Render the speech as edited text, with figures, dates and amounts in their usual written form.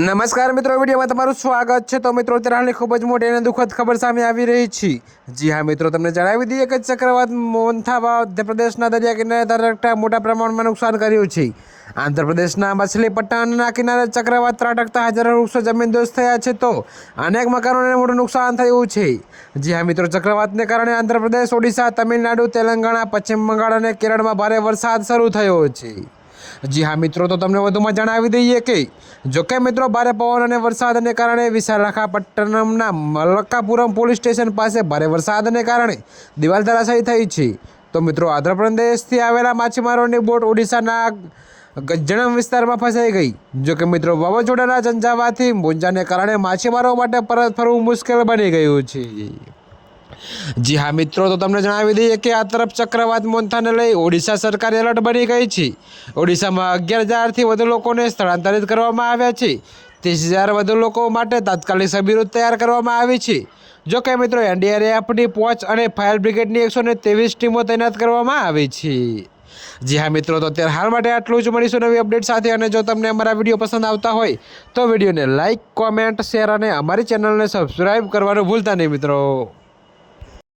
નમસ્કાર મિત્રો, વિડીયોમાં તમારું સ્વાગત છે। તો મિત્રો, અત્યારે હાલની ખૂબ જ મોટી અને દુઃખદ ખબર સામે આવી રહી છે। જી હા મિત્રો, તમને જણાવી દઈએ કે ચક્રવાત મોન્થા મધ્યપ્રદેશના દરિયા કિનારે ત્રાટકતા મોટા પ્રમાણમાં નુકસાન કર્યું છે। આંધ્રપ્રદેશના મછલીપટ્ટનમના કિનારે ચક્રવાત ત્રાટકતા હજારો વૃક્ષો જમીનદોસ્ત થયા છે, તો અનેક મકાનોને મોટું નુકસાન થયું છે। જી હા મિત્રો, ચક્રવાતને કારણે આંધ્રપ્રદેશ, ઓડિશા, તમિલનાડુ, તેલંગાણા, પશ્ચિમ બંગાળ અને કેરળમાં ભારે વરસાદ શરૂ થયો છે। જી હા મિત્રો, તો તમને વધુમાં જણાવી દઈએ કે જોકે મિત્રો, ભારે પવન અને વરસાદને કારણે વિશાખાપટ્ટનમના મલક્કાપુરમ પોલીસ સ્ટેશન પાસે ભારે વરસાદને કારણે દિવાલ ધરાશાયી થઈ છે। તો મિત્રો, આંધ્રપ્રદેશથી આવેલા માછીમારોની બોટ ઓડિશાના ગજ્જણમ વિસ્તારમાં ફસાઈ ગઈ। જોકે મિત્રો, વાવાઝોડાના ઝંઝાવાતથી મોજાને કારણે માછીમારો માટે પરત ફરવું મુશ્કેલ બની ગયું છે। જી હા મિત્રો, તો તમને જણાવી દઈએ કે આ તરફ ચક્રવાત મોન્થાને લઈ ઓડિશા સરકાર એલર્ટ બની ગઈ છે। ઓડિશામાં 11,000થી વધુ લોકોને સ્થળાંતરિત કરવામાં આવ્યા છે। 30,000 વધુ લોકો માટે તાત્કાલિક શિબિરો તૈયાર કરવામાં આવી છે। જોકે મિત્રો, એનડીઆરએફની પહોંચ અને ફાયર બ્રિગેડની 123 ટીમો તૈનાત કરવામાં આવી છે। જી હા મિત્રો, તો અત્યારે હાલ માટે આટલું જ। મળીશું નવી અપડેટ સાથે। અને જો તમને અમારા વિડીયો પસંદ આવતા હોય તો વિડીયોને લાઇક, કોમેન્ટ, શેર અને અમારી ચેનલને સબસ્ક્રાઈબ કરવાનું ભૂલતા નહીં મિત્રો।